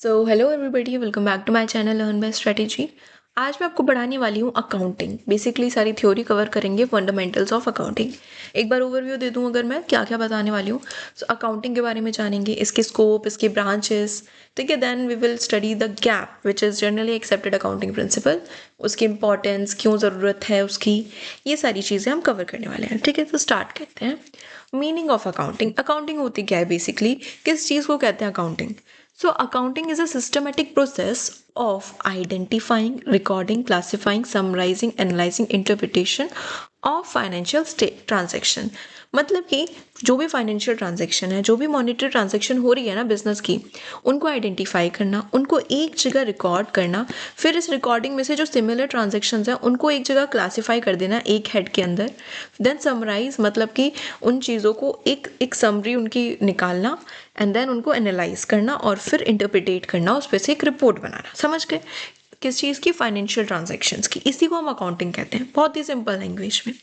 So hello everybody, welcome back to my channel learn by strategy. आज मैं आपको पढ़ाने वाली हूँ अकाउंटिंग। बेसिकली सारी थ्योरी कवर करेंगे, फंडामेंटल्स ऑफ अकाउंटिंग। एक बार ओवरव्यू दे दूँ अगर मैं क्या क्या बताने वाली हूँ। सो अकाउंटिंग के बारे में जानेंगे, इसके स्कोप, इसके ब्रांचेस, ठीक है। Then we will study the GAAP which is generally accepted accounting principle, उसकी इंपॉर्टेंस, क्यों ज़रूरत है उसकी, ये सारी चीज़ें हम कवर करने वाले हैं, ठीक है। तो स्टार्ट करते हैं। Meaning of accounting. अकाउंटिंग होती क्या है बेसिकली, किस चीज़ को कहते हैं accounting? So, accounting is a systematic process of identifying, recording, classifying, summarizing, analyzing, interpretation of financial transaction। मतलब कि जो भी फाइनेंशियल ट्रांजैक्शन है, जो भी मॉनेटरी ट्रांजैक्शन हो रही है ना बिजनेस की, उनको आइडेंटिफाई करना, उनको एक जगह रिकॉर्ड करना, फिर इस रिकॉर्डिंग में से जो सिमिलर ट्रांजैक्शंस हैं उनको एक जगह क्लासीफाई कर देना एक हेड के अंदर। देन समराइज, मतलब कि उन चीज़ों को एक समरी उनकी निकालना, एंड देन उनको एनालाइज करना और फिर इंटरप्रिटेट करना, उस पर से एक रिपोर्ट बनाना। समझ गए? किस चीज़ की? फाइनेंशियल ट्रांजैक्शंस की। इसी को हम अकाउंटिंग कहते हैं, बहुत ही सिंपल लैंग्वेज में।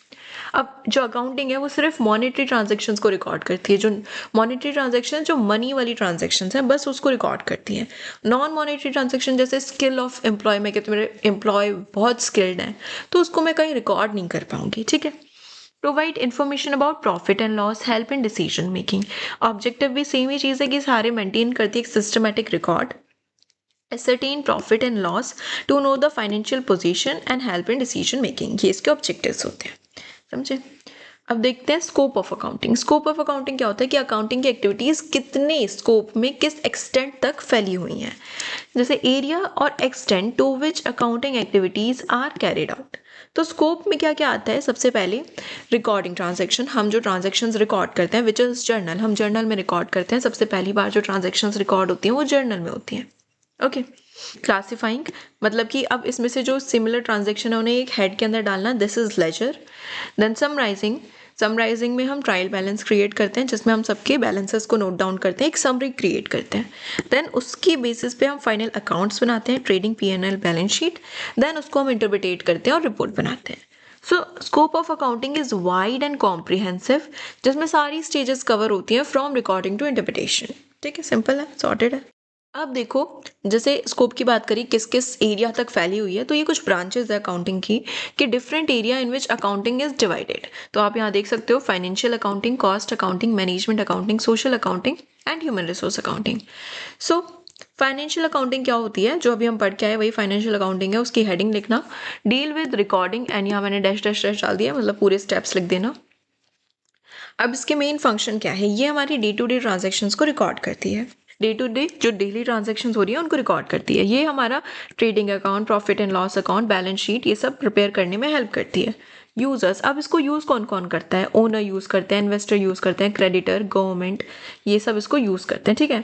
अब जो अकाउंटिंग है वो सिर्फ मॉनेटरी ट्रांजैक्शंस को रिकॉर्ड करती है। जो मॉनेटरी ट्रांजैक्शन, जो मनी वाली ट्रांजैक्शंस हैं, बस उसको रिकॉर्ड करती है। नॉन मॉनेटरी ट्रांजैक्शन जैसे स्किल ऑफ एम्प्लॉय, मैं कहती हूँ मेरे एम्प्लॉय बहुत स्किल्ड हैं, तो उसको मैं कहीं रिकॉर्ड नहीं कर पाऊंगी, ठीक है। Provide information about profit and loss, help in decision making. Objective भी सेम ही चीज़ है कि सारे मेंटेन करती है एक systematic record, ascertain profit and loss, to know the financial position and help in decision making। ये इसके ऑब्जेक्टिव्स होते हैं, समझे। अब देखते हैं scope of accounting. Scope of accounting क्या होता है कि अकाउंटिंग की एक्टिविटीज़ कितने स्कोप में, किस एक्सटेंट तक फैली हुई हैं। जैसे एरिया और extent to which accounting activities are carried out. तो स्कोप में क्या क्या आता है? सबसे पहले रिकॉर्डिंग ट्रांजैक्शन, हम जो ट्रांजैक्शंस रिकॉर्ड करते हैं, विच इज़ जर्नल, हम जर्नल में रिकॉर्ड करते हैं। सबसे पहली बार जो ट्रांजैक्शंस रिकॉर्ड होती हैं वो जर्नल में होती हैं, ओके। क्लासिफाइंग, मतलब कि अब इसमें से जो सिमिलर ट्रांजैक्शन है उन्हें एक हेड के अंदर डालना, this is ledger. Then summarising, summarising में हम ट्रायल बैलेंस क्रिएट करते हैं जिसमें हम सबके बैलेंसेस को नोट डाउन करते हैं, एक समरी क्रिएट करते हैं। देन उसकी बेसिस पे हम फाइनल अकाउंट्स बनाते हैं, trading P&L balance sheet. Then उसको हम इंटरप्रिटेट करते हैं और रिपोर्ट बनाते हैं। So scope of accounting is wide and comprehensive, जिसमें सारी स्टेजेस कवर होती हैं फ्रॉम रिकॉर्डिंग टू इंटरप्रिटेशन, ठीक है। सिंपल है, सॉर्टेड है। अब देखो, जैसे स्कोप की बात करी, किस किस एरिया तक फैली हुई है, तो ये कुछ ब्रांचेस है अकाउंटिंग की कि different area in which accounting is divided. तो आप यहाँ देख सकते हो financial accounting, cost accounting, management accounting, social accounting and human resource accounting. So financial accounting क्या होती है, जो अभी हम पढ़ के आए वही फाइनेंशियल अकाउंटिंग है। उसकी हेडिंग लिखना, डील विद रिकॉर्डिंग, एंड यहाँ मैंने डैश डैश डैश डाल दिया, मतलब पूरे स्टेप्स लिख देना। अब इसके मेन फंक्शन क्या है? ये हमारी डे टू डे ट्रांजेक्शन्स को रिकॉर्ड करती है। डे टू डे जो डेली ट्रांजेक्शन्स हो रही है उनको रिकॉर्ड करती है। ये हमारा trading account, profit and loss account, balance sheet, ये सब प्रिपेयर करने में हेल्प करती है। यूजर्स, अब इसको यूज़ कौन कौन करता है? ओनर यूज़ करते हैं, इन्वेस्टर यूज़ करते हैं, क्रेडिटर, गवर्नमेंट, ये सब इसको यूज़ करते हैं, ठीक है।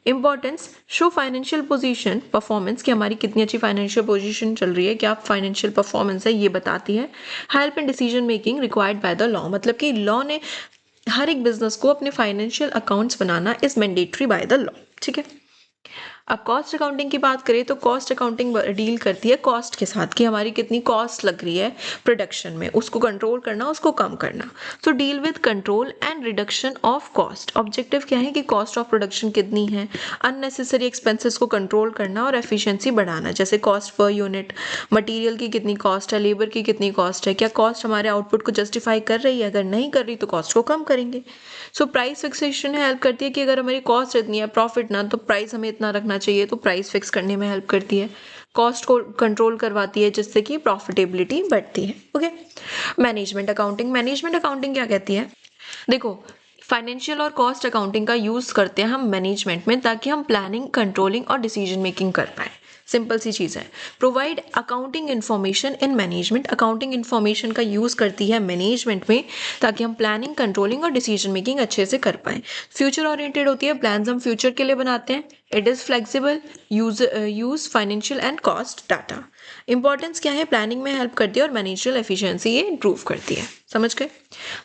Importance, show financial position, performance, कि हमारी कितनी अच्छी फाइनेंशियल पोजीशन चल रही है, क्या फाइनेंशियल परफॉर्मेंस है, ये बताती है। Help in decision making required by the law, मतलब कि लॉ ने हर एक बिजनेस को अपने financial accounts banana is mandatory by the law, ठीक है। अब कॉस्ट अकाउंटिंग की बात करें तो कॉस्ट अकाउंटिंग डील करती है कॉस्ट के साथ, कि हमारी कितनी कॉस्ट लग रही है प्रोडक्शन में, उसको कंट्रोल करना, उसको कम करना। So deal with control and reduction of cost. Objective क्या है कि कॉस्ट ऑफ प्रोडक्शन कितनी है, अननेसेसरी एक्सपेंसेस को कंट्रोल करना और एफिशिएंसी बढ़ाना। जैसे कॉस्ट पर यूनिट, मटेरियल की कितनी कॉस्ट है, लेबर की कितनी कॉस्ट है, क्या कॉस्ट हमारे आउटपुट को जस्टिफाई कर रही है, अगर नहीं कर रही तो कॉस्ट को कम करेंगे। सो प्राइस फिक्सेशन हेल्प करती है कि अगर हमारी कॉस्ट इतनी है, प्रॉफिट ना, तो प्राइस हमें इतना रखना चाहिए, तो प्राइस फिक्स करने में हेल्प करती है। कॉस्ट को कंट्रोल करवाती है जिससे कि प्रॉफिटेबिलिटी बढ़ती है, okay. Management accounting, management accounting क्या कहती है? देखो, फाइनेंशियल और कॉस्ट अकाउंटिंग का यूज़ करते हैं हम मैनेजमेंट में, ताकि हम प्लानिंग, कंट्रोलिंग और डिसीजन मेकिंग कर पाएँ। सिंपल सी चीज़ है। Provide accounting information in management, accounting information का यूज़ करती है मैनेजमेंट में, ताकि हम प्लानिंग, कंट्रोलिंग और डिसीजन मेकिंग अच्छे से कर पाएँ। फ्यूचर ओरिएंटेड होती है, प्लान्स हम फ्यूचर के लिए बनाते हैं। It is flexible, use financial and cost data. Importance क्या है? प्लानिंग में हेल्प करती है और मैनेजरियल एफिशिएंसी ये इंप्रूव करती है, समझ गए।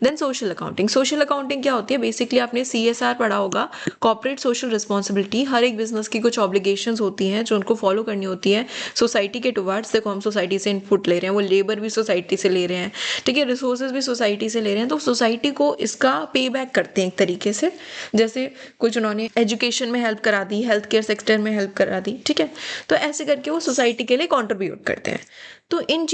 Then social accounting, social accounting क्या होती है? बेसिकली आपने CSR पढ़ा होगा, कॉर्पोरेट सोशल रिस्पॉन्सिबिलिटी। हर एक बिजनेस की कुछ ऑब्लिगेशंस होती हैं जो उनको फॉलो फॉलो करनी होती है सोसाइटी के टुवर्ड्स। देखो हम सोसाइटी से इनपुट ले रहे हैं, वो लेबर भी सोसाइटी से ले रहे हैं, ठीक है, रिसोर्सेज भी सोसाइटी से ले रहे हैं, तो सोसाइटी को इसका पे बैक करते हैं एक तरीके से। जैसे कुछ उन्होंने एजुकेशन में हेल्प करा दी, हेल्थ केयर सेक्टर में हेल्प करा दी, ठीक है, तो ऐसे करके वो सोसाइटी के लिए कॉन्ट्रीब्यूट करते हैं। तो इन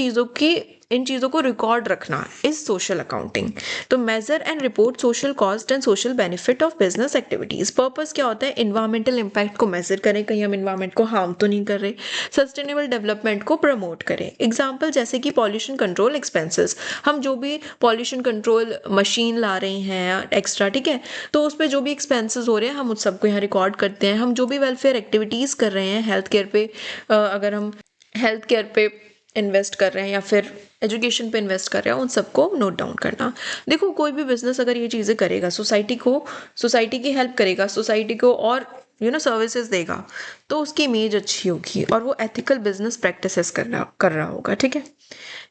चीज़ों को रिकॉर्ड रखना इज सोशल अकाउंटिंग। तो measure and report social cost and social benefit of business activities. Purpose क्या होता है, इन्वायरमेंटल इम्पैक्ट को मेजर करें, कहीं हम इन्वायरमेंट को हार्म तो नहीं कर रहे, सस्टेनेबल डेवलपमेंट को प्रमोट करें। एग्जाम्पल जैसे कि पॉल्यूशन कंट्रोल एक्सपेंसेस, हम जो भी पॉल्यूशन कंट्रोल मशीन ला रहे हैं एक्स्ट्रा, ठीक है, तो उस पर जो भी एक्सपेंसेस हो रहे हैं हम उस सबको यहाँ रिकॉर्ड करते हैं। हम जो भी वेलफेयर एक्टिविटीज़ कर रहे हैं, हेल्थ केयर पे अगर हम हेल्थ केयर पे इन्वेस्ट कर रहे हैं या फिर एजुकेशन पे इन्वेस्ट कर रहे हैं, उन सबको नोट डाउन करना। देखो कोई भी बिजनेस अगर ये चीज़ें करेगा, सोसाइटी की हेल्प करेगा, सोसाइटी को और सर्विसेज देगा, तो उसकी इमेज अच्छी होगी और वो एथिकल बिजनेस प्रैक्टिसेस कर रहा होगा, ठीक है।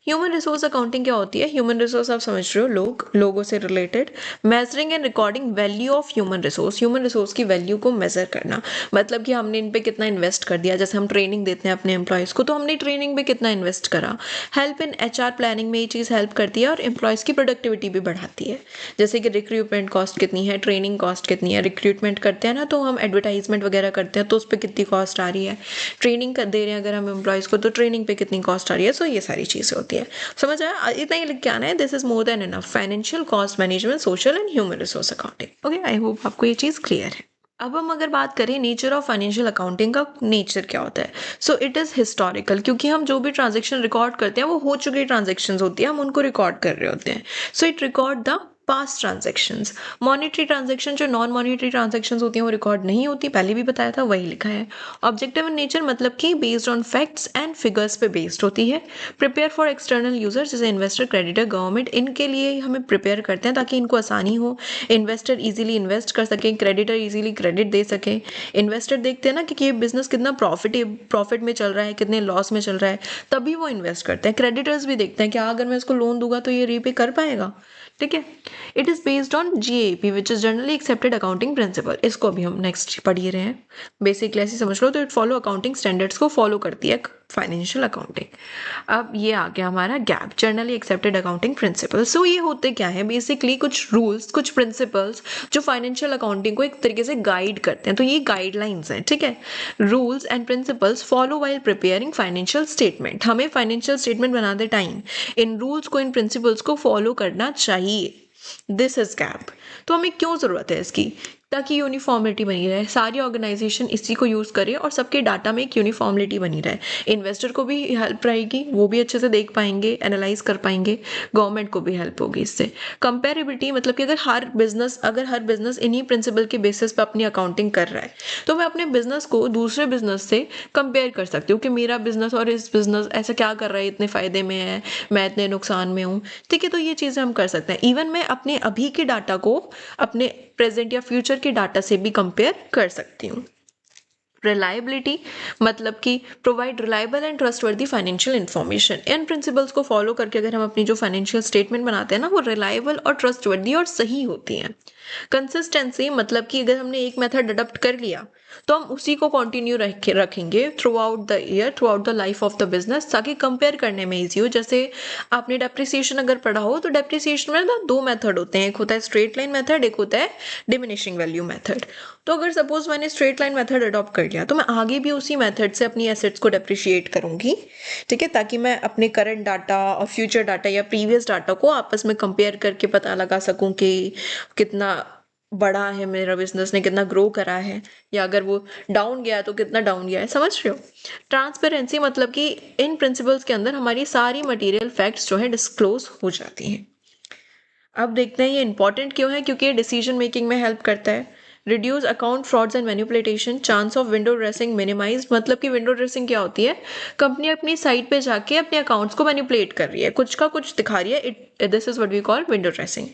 ह्यूमन रिसोर्स अकाउंटिंग क्या होती है? ह्यूमन रिसोर्स आप समझ रहे हो, लोगों से related. Measuring and recording value of human resource की वैल्यू को मेजर करना, मतलब कि हमने इन पे कितना इन्वेस्ट कर दिया। जैसे हम ट्रेनिंग देते हैं अपने एम्प्लॉयज़ को, तो हमने ट्रेनिंग पे कितना इन्वेस्ट करा। हेल्प इन HR प्लानिंग में ये चीज़ हेल्प करती है और एम्प्लॉयज़ की प्रोडक्टिविटी भी बढ़ाती है। जैसे कि रिक्रूटमेंट कॉस्ट कितनी है, ट्रेनिंग कॉस्ट कितनी है। रिक्रूटमेंट करते हैं ना, तो हम एडवर्टाइजमेंट वगैरह करते हैं, तो उस पर कितनी कॉस्ट आ रही है। ट्रेनिंग कर दे रहे हैं अगर हम एम्प्लॉयज़ को, तो ट्रेनिंग पे कितनी कॉस्ट आ रही है। सो ये सारी चीज़ें होती है। समझ आया? इतना ही लिख के आना है, this is more than enough. Financial, cost management, social and human resource accounting. Okay, I hope आपको ये चीज़ क्लियर है। अब हम अगर बात करें नेचर ऑफ फाइनेंशियल अकाउंटिंग का, नेचर क्या होता है? सो इट इज़ हिस्टोरिकल, क्योंकि हम जो भी ट्रांजेक्शन रिकॉर्ड करते हैं वो हो चुकी ट्रांजेक्शन होती है, हम उनको रिकॉर्ड कर रहे होते हैं। So it record the past transactions. Monetary transaction, जो नॉन मॉनेटरी ट्रांजेक्शंस होती हैं वो रिकॉर्ड नहीं होती, पहले भी बताया था, वही लिखा है। ऑब्जेक्टिव इन नेचर मतलब कि based on facts and figures पे बेस्ड होती है। प्रिपेयर फॉर एक्सटर्नल यूजर्स, जैसे इन्वेस्टर, क्रेडिटर, गवर्नमेंट, इनके लिए हमें प्रिपेयर करते हैं ताकि इनको आसानी हो। इन्वेस्टर इजीली इन्वेस्ट कर सकें, क्रेडिटर इजीली क्रेडिट दे सकें। इन्वेस्टर देखते हैं ना कि ये बिजनेस कितना प्रॉफिट में चल रहा है, कितने लॉस में चल रहा है, तभी वो इन्वेस्ट करते हैं। क्रेडिटर्स भी देखते हैं कि अगर मैं इसको लोन दूंगा तो ये रीपे कर पाएगा, ठीक है। It is based on GAP which is generally accepted accounting principal. इसको अभी हम नेक्स्ट पढ़ ही रहे हैं, बेसिकली ऐसे समझ लो। तो इट फॉलो अकाउंटिंग स्टैंडर्ड्स को फॉलो करती है फाइनेंशियल अकाउंटिंग। अब ये आ गया हमारा GAAP, generally accepted accounting principle. So ये होते क्या है, बेसिकली कुछ रूल्स, कुछ प्रिंसिपल्स जो फाइनेंशियल अकाउंटिंग को एक तरीके से गाइड करते हैं। तो ये गाइडलाइंस हैं, ठीक है। Rules and principles follow while preparing financial statement. हमें फाइनेंशियल स्टेटमेंट बनाते टाइम इन रूल्स को, इन प्रिंसिपल्स को फॉलो करना चाहिए। This is gap. तो हमें क्यों ज़रूरत है इसकी? ताकि यूनिफॉर्मिटी बनी रहे, सारी ऑर्गेनाइजेशन इसी को यूज़ करें और सबके डाटा में एक यूनिफॉर्मिटी बनी रहे। इन्वेस्टर को भी हेल्प रहेगी, वो भी अच्छे से देख पाएंगे, एनालाइज कर पाएंगे, गवर्नमेंट को भी हेल्प होगी इससे। कंपेरेबिलिटी मतलब कि अगर हर बिजनेस इन्हीं प्रिंसिपल के बेसिस पे अपनी अकाउंटिंग कर रहा है, तो मैं अपने बिजनेस को दूसरे बिजनेस से कंपेयर कर सकती हूँ कि मेरा बिजनेस और इस बिजनेस ऐसा क्या कर रहा है, इतने फ़ायदे में है, मैं इतने नुकसान में हूँ, ठीक है। तो ये चीज़ें हम कर सकते हैं। इवन मैं अपने अभी के डाटा को अपने प्रेजेंट या फ्यूचर के डाटा से भी कंपेयर कर सकती हूँ। रिलायबिलिटी मतलब कि provide reliable and trustworthy financial information. In principles को फॉलो करके अगर हम अपनी जो फाइनेंशियल स्टेटमेंट बनाते हैं ना, वो रिलायबल और ट्रस्टवर्दी और सही होती हैं। कंसिस्टेंसी मतलब कि अगर हमने एक मेथड अडॉप्ट कर लिया तो हम उसी को कंटिन्यू रखेंगे through out the year, through out the life of the business, ताकि कंपेयर करने में ईजी हो। जैसे आपने डेप्रिसिएशन अगर पढ़ा हो, तो डेप्रिसिएशन में ना 2 मेथड होते हैं, एक होता है स्ट्रेट लाइन मेथड, एक होता है डिमिनिशिंग वैल्यू मेथड। तो अगर सपोज मैंने स्ट्रेट लाइन मेथड अडॉप्ट कर लिया, तो मैं आगे भी उसी मेथड से अपनी एसेट्स को डेप्रिशिएट करूंगी, ठीक है, ताकि मैं अपने करंट डाटा और फ्यूचर डाटा या प्रीवियस डाटा को आपस में कंपेयर करके पता लगा सकूं कि कितना बड़ा है मेरा बिजनेस ने, कितना ग्रो करा है, या अगर वो डाउन गया तो कितना डाउन गया है। समझ रहे हो? ट्रांसपेरेंसी मतलब कि इन प्रिंसिपल्स के अंदर हमारी सारी मटेरियल फैक्ट्स जो है डिस्क्लोज हो जाती हैं। अब देखते हैं ये इंपॉर्टेंट क्यों है, क्योंकि ये डिसीजन मेकिंग में हेल्प करता है। Reduce account frauds and manipulation, chance of window dressing minimise. मतलब कि विंडो ड्रेसिंग क्या होती है? कंपनी अपनी साइट पे जाके अपने अकाउंट्स को मैनिपुलेट कर रही है, कुछ का कुछ दिखा रही है, this is what we call window dressing.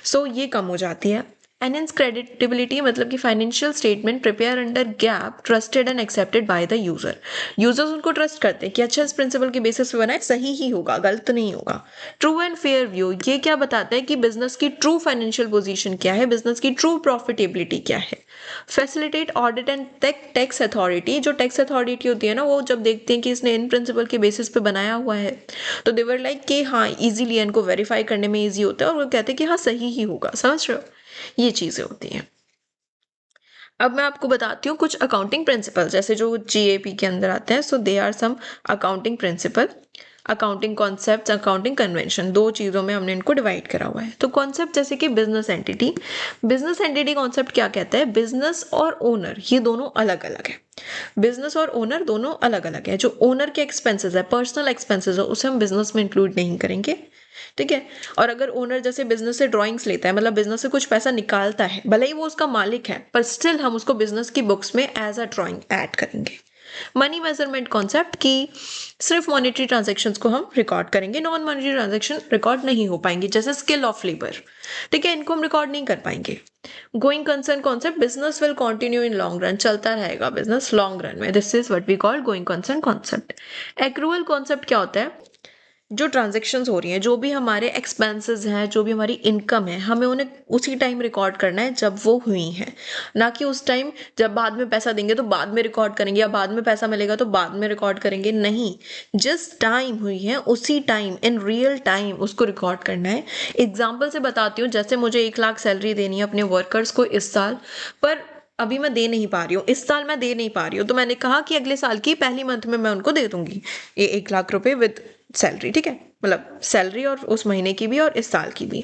So ये कम हो जाती है। एनहेंस क्रेडिटेबिलिटी मतलब कि financial statement prepare under GAAP trusted and accepted by the user. Users उनको ट्रस्ट करते हैं कि अच्छा इस प्रिंसिपल के बेसिस पे बनाए, सही ही होगा, गलत नहीं होगा। ट्रू एंड फेयर व्यू, ये क्या बताता है कि बिजनेस की ट्रू फाइनेंशियल पोजीशन क्या है, बिजनेस की ट्रू प्रॉफिटेबिलिटी क्या है। Facilitate audit and tax authority, जो टैक्स अथॉरिटी होती है ना, वो जब देखते हैं कि इसने इन प्रिंसिपल के बेसिस पे बनाया हुआ है तो दे वर लाइक कि हाँ इजीली इनको वेरीफाई करने में इजी होता है और वो कहते हैं कि हाँ सही ही होगा। समझ रहे हो, ये चीजें होती हैं। अब मैं आपको बताती हूँ कुछ अकाउंटिंग प्रिंसिपल जैसे जो जीएपी के अंदर आते हैं। So they are some accounting principle, accounting concept, accounting convention, दो चीज़ों में हमने इनको डिवाइड करा हुआ है। तो कॉन्सेप्ट जैसे कि business entity, business entity concept क्या कहता है, बिजनेस और ओनर ये दोनों अलग अलग है। बिजनेस और ओनर दोनों अलग अलग है। जो ओनर के एक्सपेंसेस है, पर्सनल एक्सपेंसेस है, उसे हम बिजनेस में इंक्लूड नहीं करेंगे, ठीक है। और अगर ओनर जैसे बिजनेस से ड्राइंग्स लेता है, मतलब बिजनेस से कुछ पैसा निकालता है, भले ही वो उसका मालिक है, पर स्टिल हम उसको बिजनेस की बुक्स में एज अ ड्राइंग ऐड करेंगे। मनी मेजरमेंट कॉन्सेप्ट की सिर्फ मॉनेटरी ट्रांजैक्शंस को हम रिकॉर्ड करेंगे, नॉन मॉनेटरी ट्रांजैक्शन रिकॉर्ड नहीं हो पाएंगे, जैसे स्किल ऑफ लेबर, ठीक है, इनको हम रिकॉर्ड नहीं कर पाएंगे। Going concern concept, business will continue in long run, चलता रहेगा बिजनेस लॉन्ग रन में, this is what we call going concern concept. Accrual concept क्या होता है, जो ट्रांजेक्शन्स हो रही हैं, जो भी हमारे एक्सपेंसेस हैं, जो भी हमारी इनकम है, हमें उन्हें उसी टाइम रिकॉर्ड करना है जब वो हुई हैं, ना कि उस टाइम जब बाद में पैसा देंगे तो बाद में रिकॉर्ड करेंगे या बाद में पैसा मिलेगा तो बाद में रिकॉर्ड करेंगे, नहीं, जिस टाइम हुई है उसी टाइम इन रियल टाइम उसको रिकॉर्ड करना है। एग्जाम्पल से बताती हूँ, जैसे मुझे 1 लाख सैलरी देनी है अपने वर्कर्स को इस साल, पर अभी मैं दे नहीं पा रही हूँ, इस साल मैं दे नहीं पा रही हूँ, तो मैंने कहा कि अगले साल की पहली मंथ में मैं उनको दे दूंगी ये 1 लाख रुपए विद सैलरी, ठीक है, मतलब सैलरी और उस महीने की भी और इस साल की भी।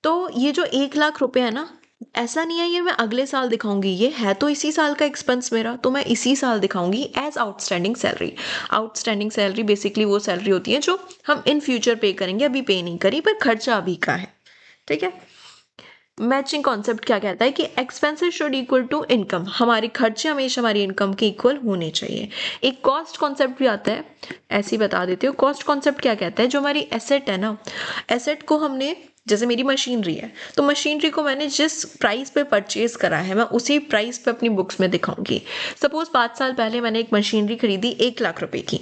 तो ये जो 1 लाख रुपए है ना, ऐसा नहीं है ये मैं अगले साल दिखाऊंगी, ये है तो इसी साल का एक्सपेंस मेरा, तो मैं इसी साल दिखाऊंगी as outstanding salary. Outstanding salary basically वो सैलरी होती है जो हम इन फ्यूचर पे करेंगे, अभी पे नहीं करी पर खर्चा अभी का है, ठीक है। मैचिंग कॉन्सेप्ट क्या कहता है कि expenses should equal to income, हमारे खर्चे हमेशा हमारी इनकम के इक्वल होने चाहिए। एक कॉस्ट कॉन्सेप्ट भी आता है, ऐसे ही बता देती हूँ। कॉस्ट कॉन्सेप्ट क्या कहता है, जो हमारी एसेट है ना, एसेट को हमने, जैसे मेरी मशीनरी है तो मशीनरी को मैंने जिस प्राइस पे परचेज करा है मैं उसी प्राइस पे अपनी बुक्स में दिखाऊंगी। सपोज 5 साल पहले मैंने एक मशीनरी खरीदी 1 लाख रुपए की,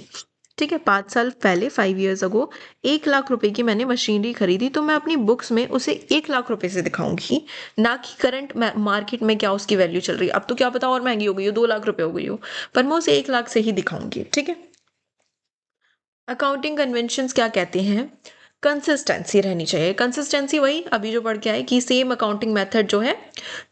ठीक है, 5 साल पहले 5 years अगो 1 लाख रुपए की मैंने मशीनरी खरीदी, तो मैं अपनी बुक्स में उसे 1 लाख रुपए से दिखाऊंगी, ना कि करंट मार्केट में क्या उसकी वैल्यू चल रही है। अब तो क्या पता और महंगी हो गई हो, 2 लाख रुपए हो गई हो, पर मैं उसे 1 लाख से ही दिखाऊंगी, ठीक है। अकाउंटिंग कन्वेंशंस क्या कहते हैं, कंसिस्टेंसी रहनी चाहिए। कंसिस्टेंसी वही अभी जो पढ़ के आए कि सेम अकाउंटिंग मेथड जो है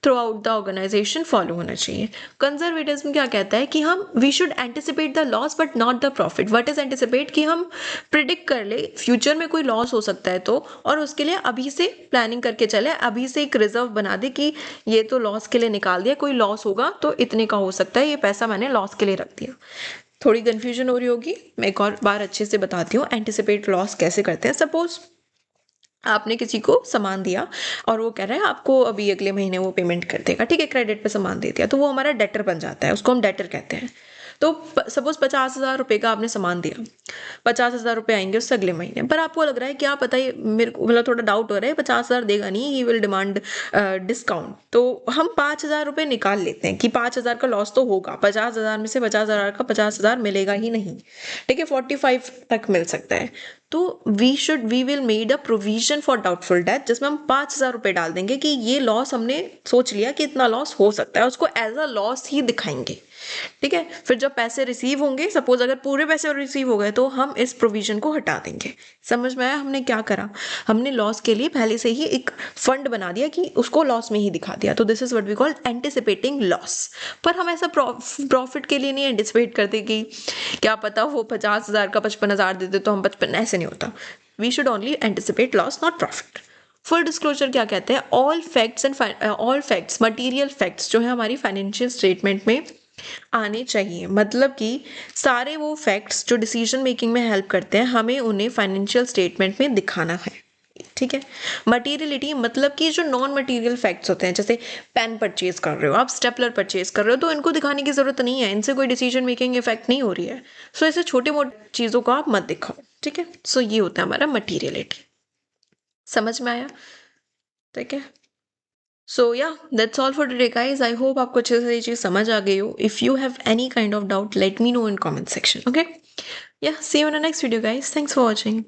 throughout the organisation follow होना चाहिए। कंजर्वेटिज्म क्या कहता है कि हम we should anticipate the loss but not the profit. What is anticipate, कि हम प्रिडिक्ट कर ले फ्यूचर में कोई लॉस हो सकता है तो, और उसके लिए अभी से प्लानिंग करके चले, अभी से एक रिजर्व बना दे कि ये तो लॉस के लिए निकाल दिया, कोई लॉस होगा तो इतने का हो सकता है, ये पैसा मैंने लॉस के लिए रख दिया। थोड़ी कंफ्यूजन हो रही होगी, मैं एक और बार अच्छे से बताती हूँ एंटिसिपेट लॉस कैसे करते हैं। सपोज आपने किसी को सामान दिया और वो कह रहा है आपको अभी अगले महीने वो पेमेंट कर देगा, ठीक है, क्रेडिट पे सामान दे दिया, तो वो हमारा डेटर बन जाता है, उसको हम डेटर कहते हैं। तो सपोज 50,000 रुपए का आपने सामान दिया, 50,000 रुपए आएंगे उससे अगले महीने, पर आपको लग रहा है क्या पता ये मेरे को मतलब थोड़ा डाउट हो रहा है, 50,000 देगा नहीं, ही विल डिमांड डिस्काउंट, तो हम 5,000 रुपए निकाल लेते हैं कि 5,000 का लॉस तो होगा, 50,000 में से 50,000 का 50,000 मिलेगा ही नहीं, ठीक है, 45 तक मिल सकता है। तो we will made a provision for doubtful debt, जिसमें हम 5,000 रुपए डाल देंगे कि ये लॉस हमने सोच लिया कि इतना लॉस हो सकता है, उसको एज अ लॉस ही दिखाएंगे, ठीक है। फिर जब पैसे रिसीव होंगे, सपोज अगर पूरे पैसे रिसीव हो गए तो हम इस प्रोविजन को हटा देंगे। समझ में आया हमने क्या करा, हमने लॉस के लिए पहले से ही एक फंड बना दिया कि उसको लॉस में ही दिखा दिया। तो this is what we call anticipating loss. पर हम ऐसा प्रॉफिट के लिए नहीं एंटिसिपेट करते कि क्या पता वो 50,000 का 55,000 देते तो हम 55, ऐसे नहीं होता। We should only anticipate loss not profit. Full disclosure क्या कहते हैं, ऑल फैक्ट्स मटेरियल फैक्ट्स जो है हमारी फाइनेंशियल स्टेटमेंट में आने चाहिए, मतलब कि सारे वो फैक्ट्स जो डिसीजन मेकिंग में हेल्प करते हैं हमें उन्हें फाइनेंशियल स्टेटमेंट में दिखाना है, ठीक है। मटेरियलिटी मतलब कि जो नॉन मटेरियल फैक्ट्स होते हैं, जैसे पेन परचेज कर रहे हो आप, स्टेपलर परचेज कर रहे हो, तो इनको दिखाने की जरूरत नहीं है, इनसे कोई डिसीजन मेकिंग इफेक्ट नहीं हो रही है, सो ऐसे छोटे मोटे चीजों को आप मत दिखाओ, ठीक है। सो ये होता है हमारा मटीरियलिटी। समझ में आया, ठीक है। So yeah that's all for today guys. I hope आपको अच्छे से ये चीज़ समझ आ गई हो। If you have any kind of doubt let me know in comment section, okay? Yeah see you in the next video guys. Thanks for watching.